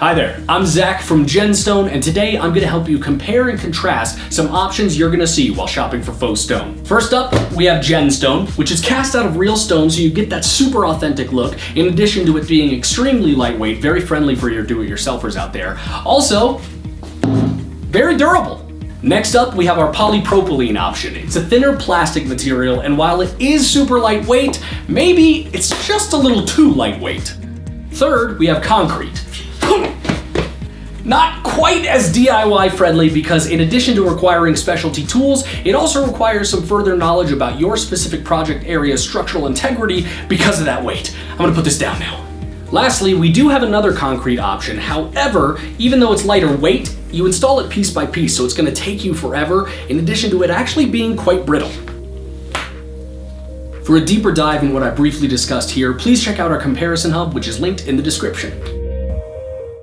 Hi there, I'm Zach from GenStone, and today I'm going to help you compare and contrast some options you're going to see while shopping for faux stone. First up, we have GenStone, which is cast out of real stone so you get that super authentic look, in addition to it being extremely lightweight, very friendly for your do-it-yourselfers out there. Also, very durable. Next up, we have our polypropylene option. It's a thinner plastic material, and while it is super lightweight, maybe it's just a little too lightweight. Third, we have concrete. Not quite as DIY friendly because in addition to requiring specialty tools, it also requires some further knowledge about your specific project area's structural integrity because of that weight. I'm gonna put this down now. Lastly, we do have another concrete option. However, even though it's lighter weight, you install it piece by piece, so it's gonna take you forever, in addition to it actually being quite brittle. For a deeper dive in what I briefly discussed here, please check out our comparison hub, which is linked in the description.